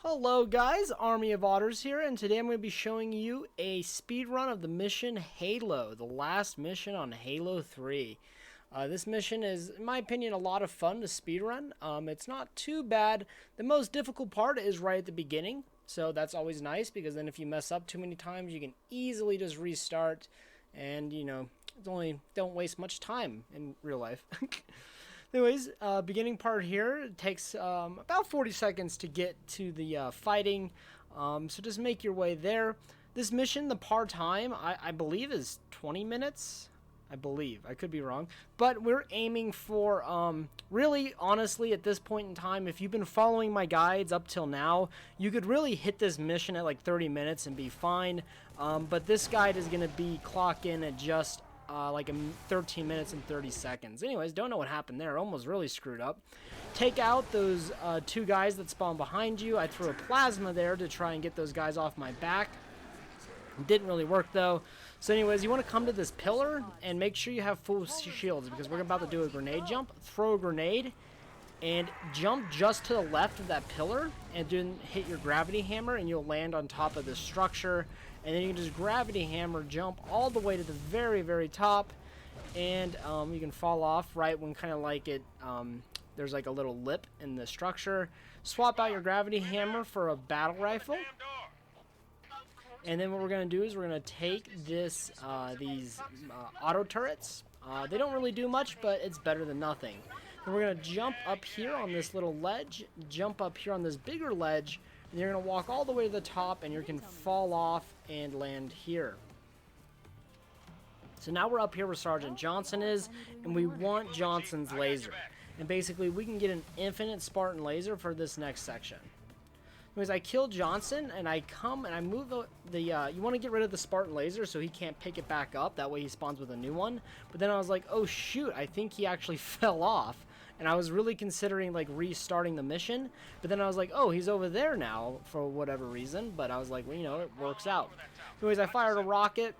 Hello guys, Army of Otters here, and today I'm going to be showing you a speed run of the mission Halo, the last mission on Halo 3. This mission is, in my opinion, a lot of fun to speedrun. It's not too bad. The most difficult part is right at the beginning, so that's always nice, because then if you mess up too many times, you can easily just restart, and, you know, don't waste much time in real life. Anyways, beginning part here, it takes about 40 seconds to get to the fighting, so just make your way there. This mission, the par time, I believe is 20 minutes. I believe. I could be wrong. But we're aiming for, really, honestly, at this point in time, if you've been following my guides up till now, you could really hit this mission at like 30 minutes and be fine. But this guide is going to be clock in at just like 13 minutes and 30 seconds. Anyways, don't know what happened there. Almost really screwed up. Take out those two guys that spawn behind you. I threw a plasma there to try and get those guys off my back. Didn't really work though. So anyways, you want to come to this pillar and make sure you have full shields, because we're about to do a grenade jump. Throw a grenade and jump just to the left of that pillar and then hit your gravity hammer and you'll land on top of this structure. And then you can just gravity hammer jump all the way to the very, very top, and you can fall off right when kind of like it, there's like a little lip in the structure. Swap out your gravity hammer for a battle rifle. And then what we're going to do is we're going to take these auto turrets. They don't really do much, but it's better than nothing. Then we're going to jump up here on this little ledge, jump up here on this bigger ledge, and you're going to walk all the way to the top, and you can fall off and land here. So now we're up here where Sergeant Johnson is, and we want Johnson's laser. And basically, we can get an infinite Spartan laser for this next section. Anyways, I kill Johnson, and I come and I move you want to get rid of the Spartan laser so he can't pick it back up. That way he spawns with a new one. But then I was like, oh shoot, I think he actually fell off. And I was really considering like restarting the mission. But then I was like, oh, he's over there now for whatever reason. But I was like, well, you know, it works out. Anyways, I fired a rocket,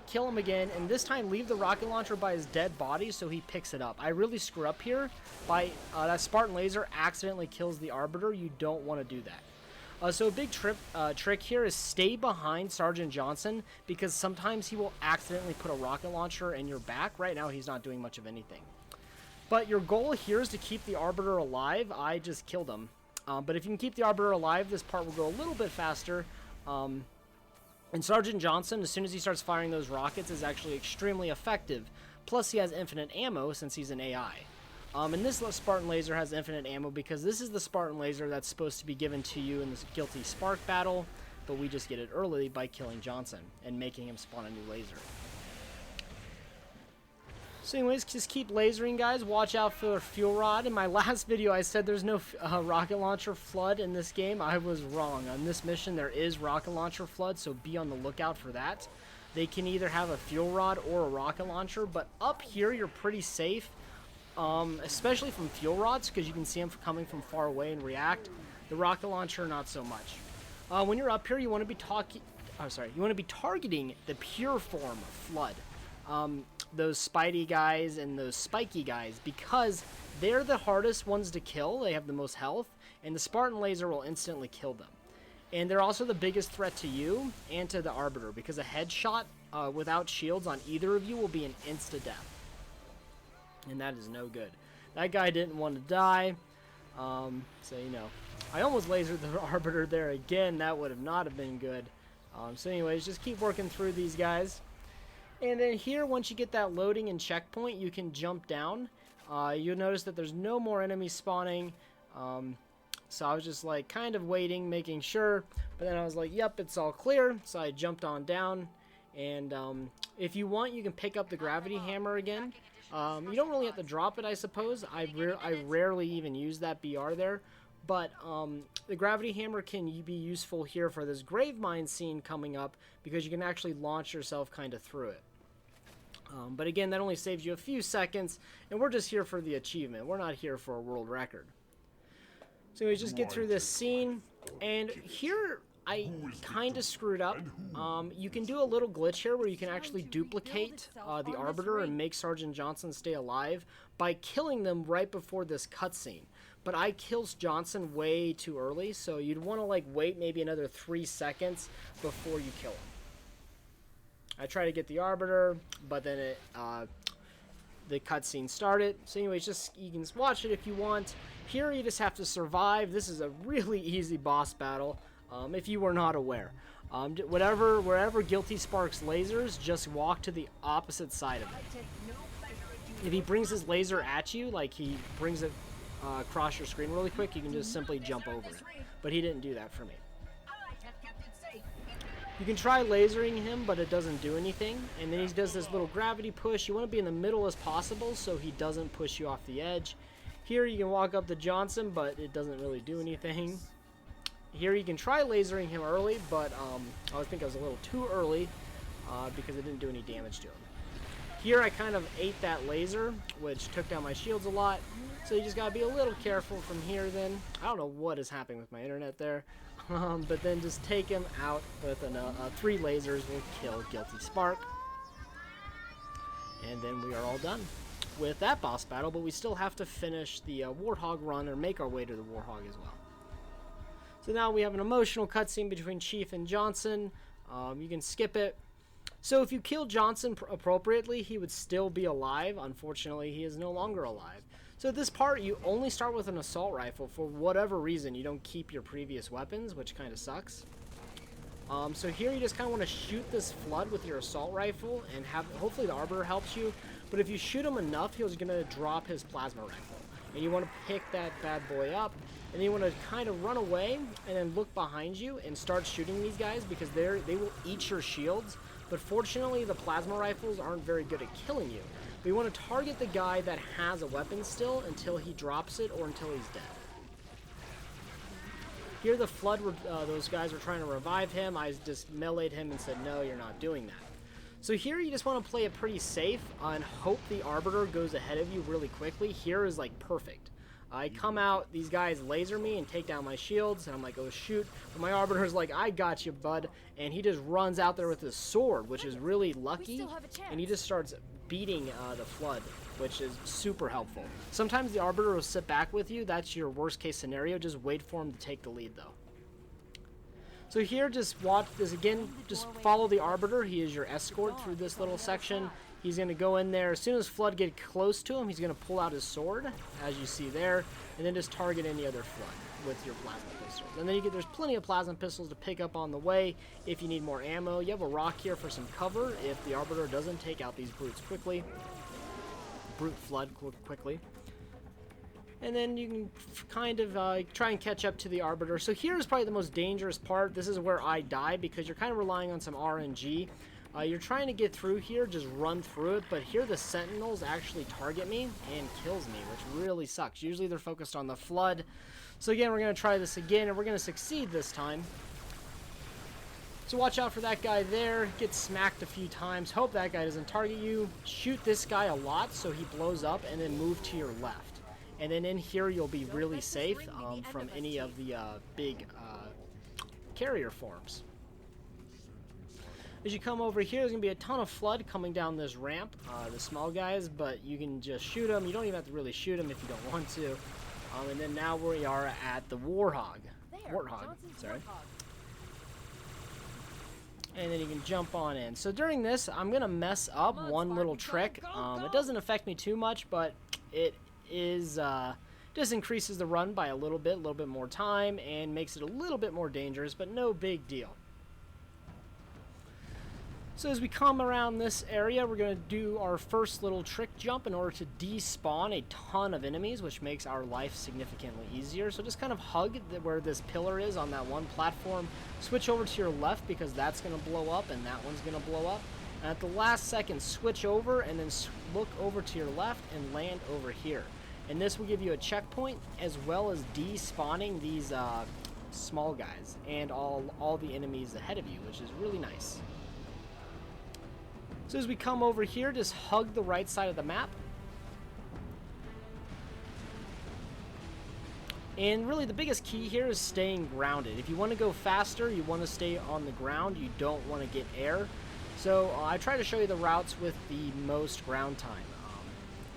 kill him again, and this time leave the rocket launcher by his dead body so he picks it up. I really screw up here by that Spartan laser accidentally kills the Arbiter. You don't want to do that. So a big trick here is stay behind Sergeant Johnson, because sometimes he will accidentally put a rocket launcher in your back. Right now he's not doing much of anything. But your goal here is to keep the Arbiter alive. I just killed him. But if you can keep the Arbiter alive, this part will go a little bit faster. And Sergeant Johnson, as soon as he starts firing those rockets, is actually extremely effective. Plus he has infinite ammo since he's an AI. And this Spartan laser has infinite ammo because this is the Spartan laser that's supposed to be given to you in this Guilty Spark battle, but we just get it early by killing Johnson and making him spawn a new laser. So anyways, just keep lasering, guys. Watch out for fuel rod. In my last video, I said there's no rocket launcher flood in this game. I was wrong. On this mission, there is rocket launcher flood, so be on the lookout for that. They can either have a fuel rod or a rocket launcher, but up here, you're pretty safe. Especially from fuel rods, because you can see them coming from far away and react. The rocket launcher, not so much. When you're up here, you want to be targeting the pure form flood. Those Spidey guys and those spiky guys, because they're the hardest ones to kill. They have the most health, and the Spartan laser will instantly kill them. And they're also the biggest threat to you and to the Arbiter, because a headshot without shields on either of you will be an insta-death. And that is no good. That guy didn't want to die. So, you know, I almost lasered the Arbiter there again. That would have not have been good. So anyways, just keep working through these guys. And then here, once you get that loading and checkpoint, you can jump down. You'll notice that there's no more enemies spawning. So I was just like kind of waiting, making sure. But then I was like, yep, it's all clear. So I jumped on down. And if you want, you can pick up the gravity hammer again. You don't really have to drop it, I suppose. I rarely even use that BR there. But the gravity hammer can be useful here for this grave mine scene coming up, because you can actually launch yourself kind of through it. But again, that only saves you a few seconds, and we're just here for the achievement. We're not here for a world record. So we just get through this scene, and here I kind of screwed up. You can do a little glitch here where you can actually duplicate the Arbiter and make Sergeant Johnson stay alive by killing them right before this cutscene. but I kills Johnson way too early, so you'd want to like wait maybe another 3 seconds before you kill him. I try to get the Arbiter, but then the cutscene started. So anyways, just you can watch it if you want. Here you just have to survive. This is a really easy boss battle, if you were not aware. Wherever Guilty sparks lasers, just walk to the opposite side of it. If he brings his laser at you, like he brings it across your screen really quick, you can just simply jump over it. But he didn't do that for me. You can try lasering him, but it doesn't do anything. And then he does this little gravity push. You want to be in the middle as possible so he doesn't push you off the edge. Here you can walk up to Johnson, but it doesn't really do anything. Here you can try lasering him early, but I think I was a little too early because it didn't do any damage to him. Here I kind of ate that laser, which took down my shields a lot. So you just gotta be a little careful from here then. I don't know what is happening with my internet there. But then just take him out with 3 lasers will kill Guilty Spark. And then we are all done with that boss battle, but we still have to finish the Warthog run or make our way to the Warthog as well. So now we have an emotional cutscene between Chief and Johnson. You can skip it. So if you kill Johnson appropriately, he would still be alive. Unfortunately, he is no longer alive. So at this part, you only start with an assault rifle. For whatever reason, you don't keep your previous weapons, which kind of sucks. So here you just kind of want to shoot this Flood with your assault rifle, and hopefully the Arbiter helps you. But if you shoot him enough, he's going to drop his plasma rifle. And you want to pick that bad boy up, and then you want to kind of run away, and then look behind you and start shooting these guys because they will eat your shields. But fortunately, the plasma rifles aren't very good at killing you. But you want to target the guy that has a weapon still until he drops it or until he's dead. Here the Flood, those guys were trying to revive him. I just meleeed him and said, no, you're not doing that. So here you just want to play it pretty safe and hope the Arbiter goes ahead of you really quickly. Here is like perfect. I come out, these guys laser me and take down my shields, and I'm like, oh shoot. But my Arbiter's like, I got you, bud. And he just runs out there with his sword, which is really lucky. And he just starts beating the Flood, which is super helpful. Sometimes the Arbiter will sit back with you. That's your worst case scenario. Just wait for him to take the lead, though. So here, just watch this again. Just follow the Arbiter. He is your escort through this little section. He's going to go in there. As soon as Flood get close to him, he's going to pull out his sword, as you see there, and then just target any other Flood with your plasma pistols. And then there's plenty of plasma pistols to pick up on the way if you need more ammo. You have a rock here for some cover if the Arbiter doesn't take out these brutes quickly. Brute Flood quickly. And then you can kind of try and catch up to the Arbiter. So here's probably the most dangerous part. This is where I die because you're kind of relying on some RNG. You're trying to get through here, just run through it, but here the Sentinels actually target me and kills me, which really sucks. Usually they're focused on the Flood. So again, we're going to try this again, and we're going to succeed this time. So watch out for that guy there. Get smacked a few times. Hope that guy doesn't target you. Shoot this guy a lot so he blows up, and then move to your left. And then in here you'll be really safe from any of the big carrier forms. As you come over here, there's going to be a ton of Flood coming down this ramp, the small guys, but you can just shoot them. You don't even have to really shoot them if you don't want to. And then now we are at the Warthog. Sorry. And then you can jump on in. So during this, I'm going to mess up one little trick. It doesn't affect me too much, but it is just increases the run by a little bit more time, and makes it a little bit more dangerous, but no big deal. So as we come around this area, we're going to do our first little trick jump in order to despawn a ton of enemies, which makes our life significantly easier. So just kind of hug where this pillar is on that one platform. Switch over to your left because that's going to blow up and that one's going to blow up. And at the last second, switch over and then look over to your left and land over here. And this will give you a checkpoint as well as despawning these small guys and all the enemies ahead of you, which is really nice. So as we come over here, just hug the right side of the map. And really the biggest key here is staying grounded. If you want to go faster, you want to stay on the ground. You don't want to get air. So I try to show you the routes with the most ground time.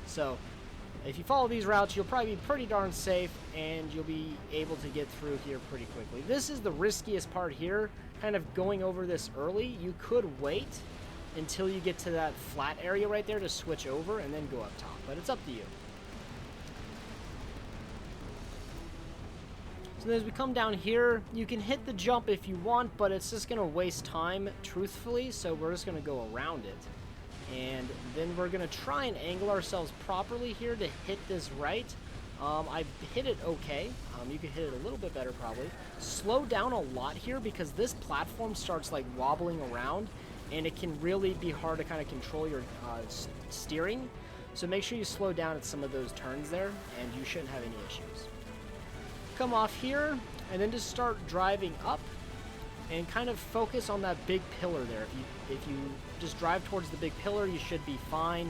So If you follow these routes, you'll probably be pretty darn safe, and you'll be able to get through here pretty quickly. This is the riskiest part here, kind of going over this early. You could wait until you get to that flat area right there to switch over and then go up top, but it's up to you. So as we come down here, you can hit the jump if you want, but it's just going to waste time, truthfully, so we're just going to go around it. And then we're going to try and angle ourselves properly here to hit this right. I hit it okay. You could hit it a little bit better probably. Slow down a lot here because this platform starts like wobbling around, and it can really be hard to kind of control your steering. So make sure you slow down at some of those turns there, and you shouldn't have any issues. Come off here, and then just start driving up, and kind of focus on that big pillar there. If you just drive towards the big pillar, you should be fine.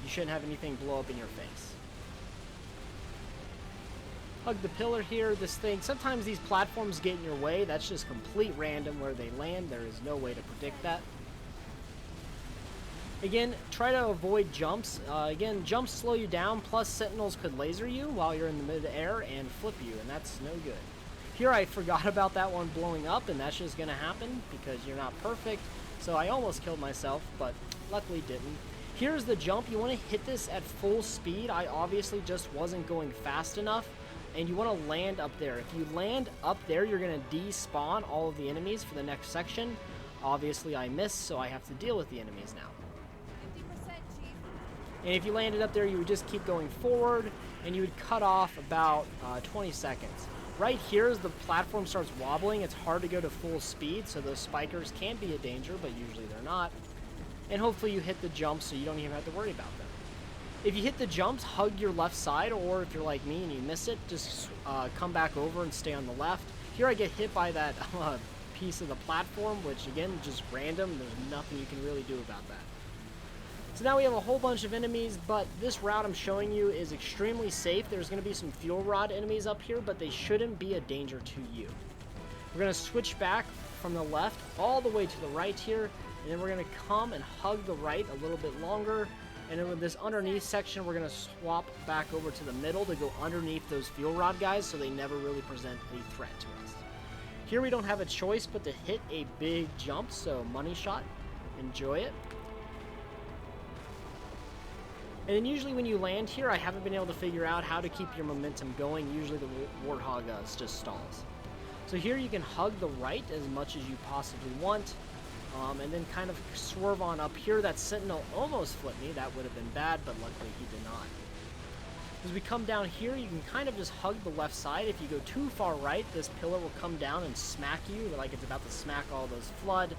You shouldn't have anything blow up in your face. Hug the pillar here. This thing, sometimes these platforms get in your way. That's just complete random where they land. There is no way to predict that. Again, try to avoid jumps. Again, jumps slow you down, plus sentinels could laser you while you're in the mid-air and flip you, and that's no good. Here I forgot about that one blowing up, and that's just going to happen because you're not perfect. So I almost killed myself, but luckily didn't. Here's the jump. You want to hit this at full speed. I obviously just wasn't going fast enough, and you want to land up there. If you land up there, you're going to despawn all of the enemies for the next section. Obviously I missed, so I have to deal with the enemies now. And if you landed up there, you would just keep going forward, and you would cut off about 20 seconds. Right here, as the platform starts wobbling, it's hard to go to full speed, so those spikers can be a danger, but usually they're not. And hopefully you hit the jumps so you don't even have to worry about them. If you hit the jumps, hug your left side, or if you're like me and you miss it, just come back over and stay on the left. Here I get hit by that piece of the platform, which again, just random. There's nothing you can really do about that. So now we have a whole bunch of enemies, but this route I'm showing you is extremely safe. There's going to be some fuel rod enemies up here, but they shouldn't be a danger to you. We're going to switch back from the left all the way to the right here, and then we're going to come and hug the right a little bit longer. And then with this underneath section, we're going to swap back over to the middle to go underneath those fuel rod guys so they never really present a threat to us. Here we don't have a choice but to hit a big jump, so money shot. Enjoy it. And then usually when you land here, I haven't been able to figure out how to keep your momentum going. Usually the Warthog just stalls. So here you can hug the right as much as you possibly want. And then kind of swerve on up here. That Sentinel almost flipped me. That would have been bad, but luckily he did not. As we come down here, you can kind of just hug the left side. If you go too far right, this pillar will come down and smack you like it's about to smack all those flood.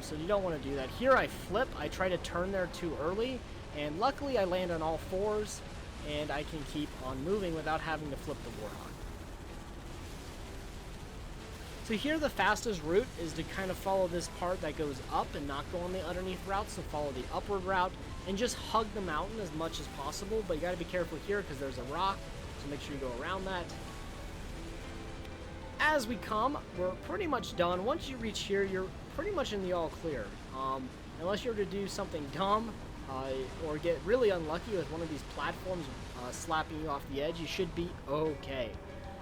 So you don't want to do that. Here I flip. I try to turn there too early. And luckily I land on all fours, and I can keep on moving without having to flip the Warthog. So here the fastest route is to kind of follow this part that goes up and not go on the underneath route, so follow the upward route and just hug the mountain as much as possible, but you got to be careful here because there's a rock, so make sure you go around that. As we come, we're pretty much done. Once you reach here, you're pretty much in the all clear. Unless you're to do something dumb, or get really unlucky with one of these platforms slapping you off the edge, you should be okay.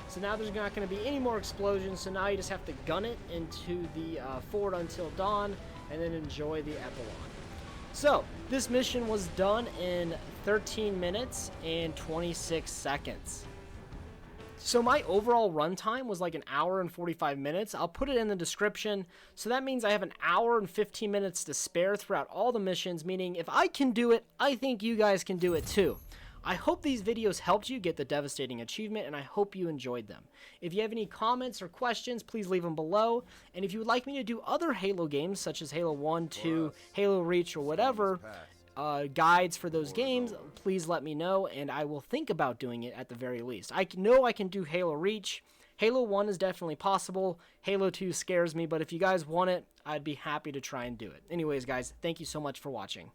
So now there's not going to be any more explosions, so now you just have to gun it into the Forward Until Dawn and then enjoy the epilogue. So this mission was done in 13 minutes and 26 seconds. So my overall runtime was like an hour and 45 minutes. I'll put it in the description. So that means I have an hour and 15 minutes to spare throughout all the missions, meaning if I can do it, I think you guys can do it too. I hope these videos helped you get the devastating achievement, and I hope you enjoyed them. If you have any comments or questions, please leave them below. And if you would like me to do other Halo games, such as Halo 1, 2, Halo Reach, or whatever, guides for those games, please let me know, and I will think about doing it at the very least. I know I can do Halo Reach. Halo 1 is definitely possible. Halo 2 scares me, but if you guys want it, I'd be happy to try and do it. Anyways, guys, thank you so much for watching.